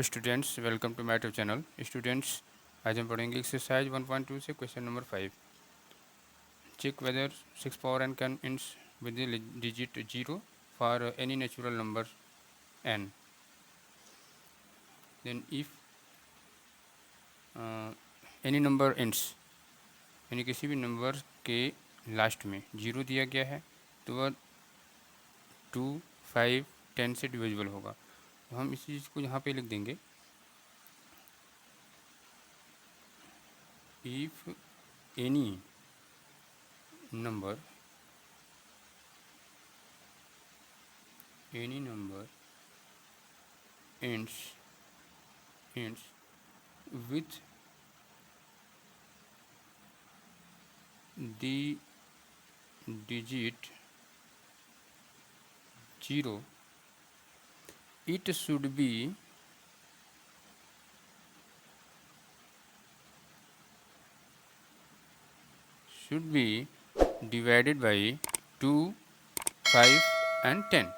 Students, welcome to my YouTube channel. Students, आज हम पढ़ेंगे एक्सरसाइज 1.2 से question number 5। Check whether 6 power n can ends with the digit 0 for any natural number n. Then if any number ends, यानी किसी भी number के last में 0 दिया गया है तो वह 2, 5, 10 से डिविजिबल होगा। तो हम इस चीज़ को यहाँ पे लिख देंगे, if any number ends with the digit 0, it should be divided by 2, 5 and 10.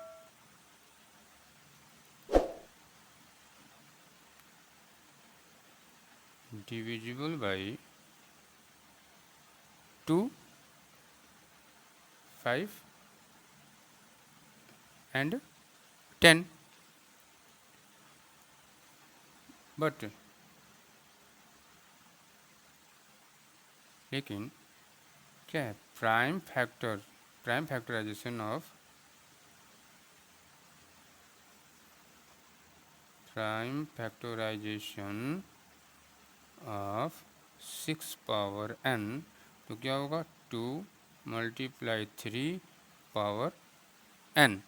Divisible by 2, 5 and 10. But लेकिन क्या है, prime factorisation of 6 power n, तो क्या होगा 2 × 3 पावर n।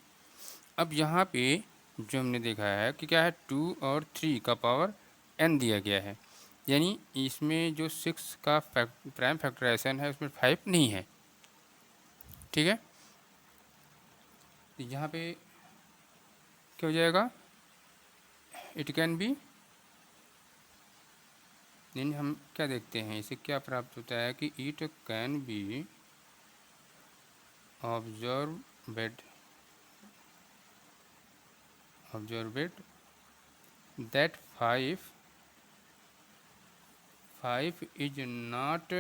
अब यहाँ पे जो हमने देखा है कि क्या है, 2 और 3 का पावर n दिया गया है, यानी इसमें जो 6 का प्राइम फैक्टराइजेशन है उसमें 5 नहीं है। ठीक है, तो यहाँ पे क्या हो जाएगा, इट कैन बी, यानी हम क्या देखते हैं, इसे क्या प्राप्त होता है कि it can be observed that 5 is not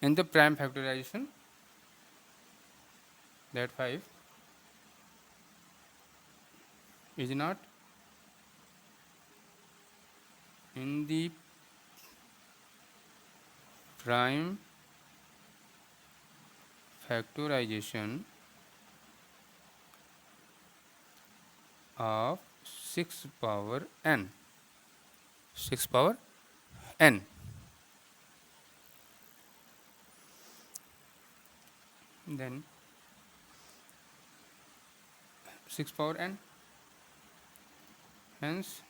in the prime factorization, that 5 is not in the prime factorization of 6 power n, then 6 power n, hence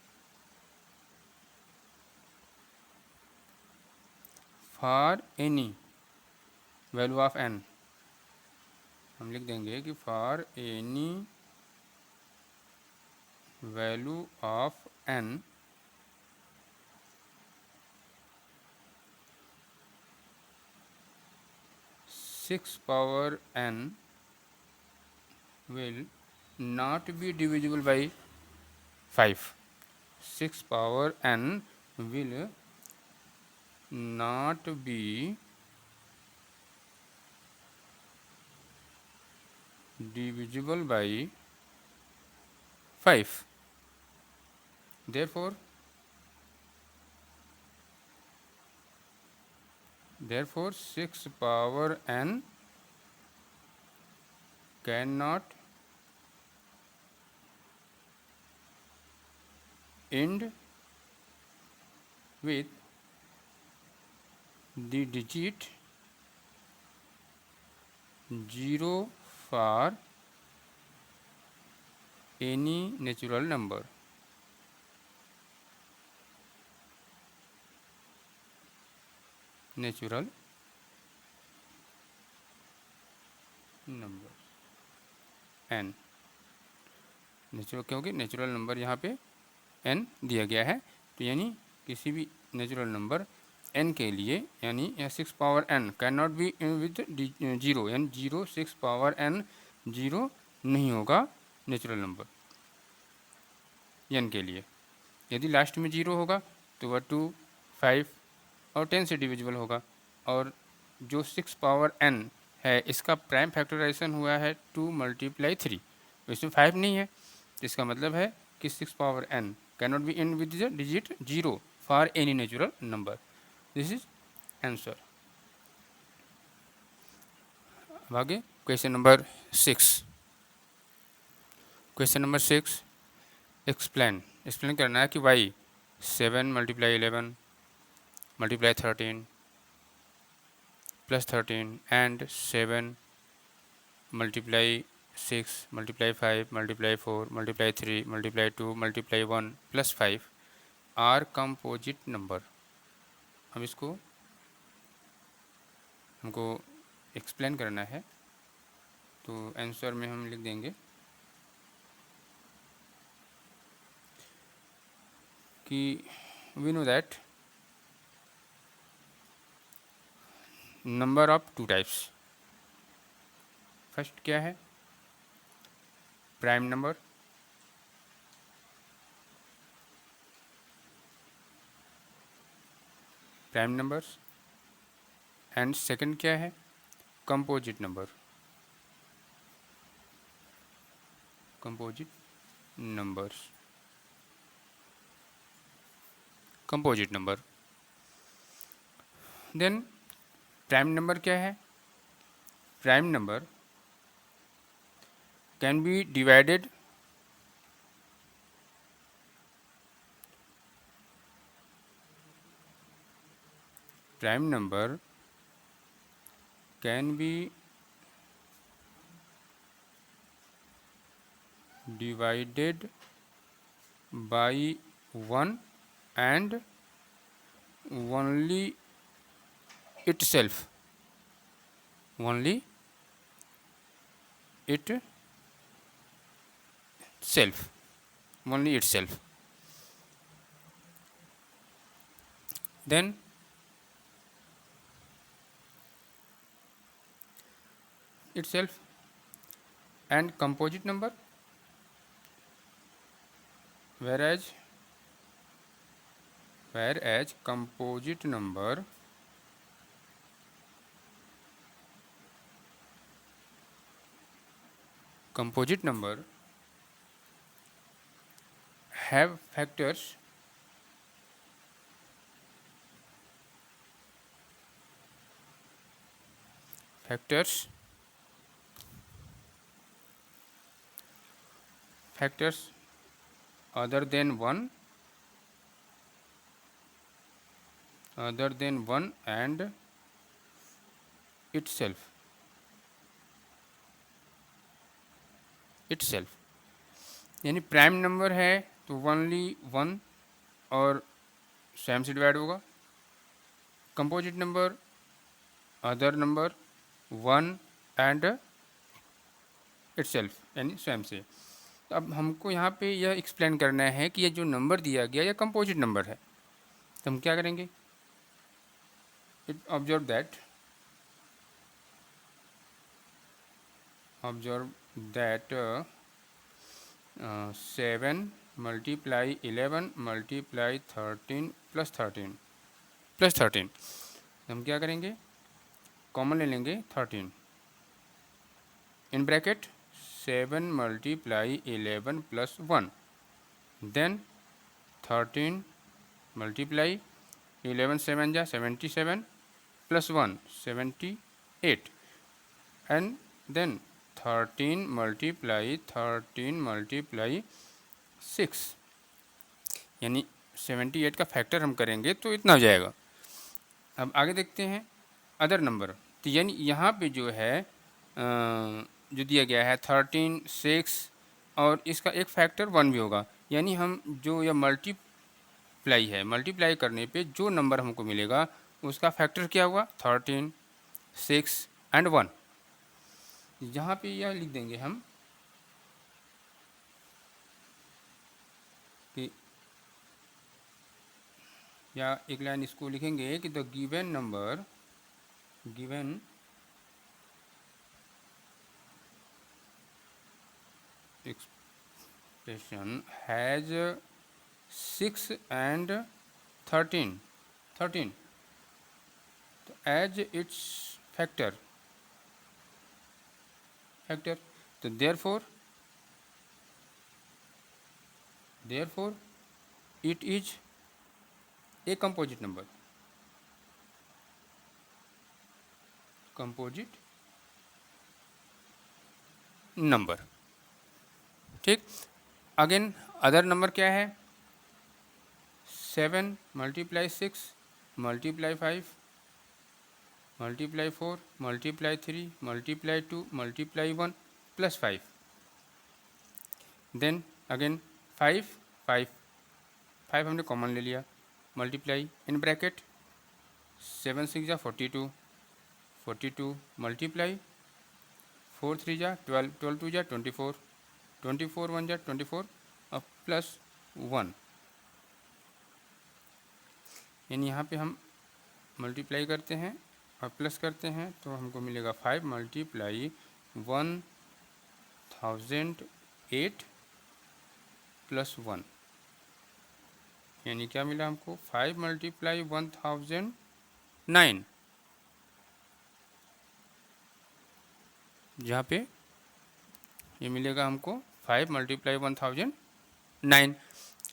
for any value of n, हम लिख देंगे कि for any value of n, six power n will not be divisible by 5. 6 power n will not be divisible by 5. Therefore 6 power n cannot end with the digit 0 for any natural number. n natural, क्योंकि natural number यहाँ पे n दिया गया है, तो यानी किसी भी नेचुरल नंबर n के लिए, यानी 6 power n can not be with 0, यानी 0 6 पावर n 0 नहीं होगा नेचुरल नंबर n के लिए। यदि लास्ट में 0 होगा तो वह 2, 5 और 10 से डिविजिबल होगा। और जो 6 पावर n है इसका प्राइम फैक्टराइजेशन हुआ है 2 × 3, तो इसमें 5 नहीं है, तो इसका मतलब है कि 6 power n cannot be and with the digit 0 for any natural number. This is answer. अब आगे question number 6। Question number 6, explain करना है कि Y 7 × 11 × 13 +13 and 7 × 6 × 5 × 4 × 3 × 2 × 1 +5 are composite number. अब इसको हमको एक्सप्लेन करना है, तो आंसर में हम लिख देंगे कि we know that number of 2 types. First क्या है? Prime number, prime numbers. And second क्या है? Composite number, composite numbers, composite number. Then prime number क्या है? Prime number can be divided prime number can be divided by 1 and only itself, only itself, only itself. Then itself. And composite number, whereas composite number have factors other than 1 and itself. यानी prime number है तो only 1 और स्वयं से divide होगा। Composite number other number 1 and itself यानी स्वयं से। तो अब हमको यहाँ पे यह एक्सप्लेन करना है कि यह जो नंबर दिया गया यह कंपोजिट नंबर है, तो हम क्या करेंगे? ऑब्जर्व दैट 7 × 11 × 13 +13 हम क्या करेंगे? कॉमन ले लेंगे 13 इन ब्रैकेट 7 × 11 + 1, देन 13 × 11 7 जा 77 +1 78 एंड देन 13 × 6 यानी 78 का फैक्टर हम करेंगे तो इतना हो जाएगा। अब आगे देखते हैं अदर नंबर। तो यानी यहाँ पे जो है जो दिया गया है 13 6 और इसका एक फैक्टर 1 भी होगा, यानी हम जो यह मल्टीप्लाई करने पे जो नंबर हमको मिलेगा उसका फैक्टर क्या हुआ? 13 6 एंड 1। यहाँ पे यह लिख देंगे हम कि या एक लाइन इसको लिखेंगे कि the given number expression has 6 and 13 13 तो एज इट्स फैक्टर तो therefore it is a composite number. ठीक, अगेन अदर नंबर क्या है? 7 × 6 × 5 × 4 × 3 × 2 × 1 + 5। देन अगेन 5 हमने कॉमन ले लिया, मल्टीप्लाई इन ब्रैकेट 7 × 6 = 42 मल्टीप्लाई 4 × 3 = 12 12 × 2 = 24 24 1 = 24 और +1 यानी यहाँ पे हम मल्टीप्लाई करते हैं और प्लस करते हैं तो हमको मिलेगा 5 × 1008 + 1 यानी क्या मिला हमको? 5 × 1009 जहाँ पे ये मिलेगा हमको 5 × 1009।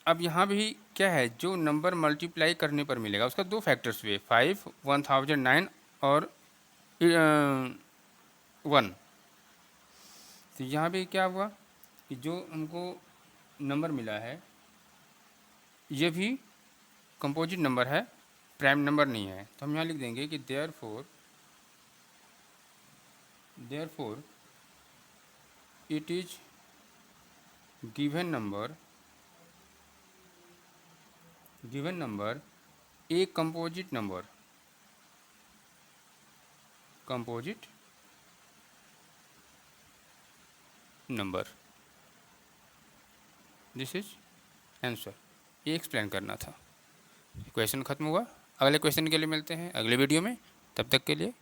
अब यहाँ भी क्या है, जो नंबर मल्टीप्लाई करने पर मिलेगा उसका दो फैक्टर्स हुए, 5 1009 और 1। तो यहाँ भी क्या हुआ कि जो हमको नंबर मिला है ये भी कंपोजिट नंबर है, प्राइम नंबर नहीं है। तो हम यहाँ लिख देंगे कि therefore it is given number a composite number. This is answer. ये एक्सप्लेन करना था। क्वेश्चन खत्म हुआ। अगले क्वेश्चन के लिए मिलते हैं अगले वीडियो में, तब तक के लिए।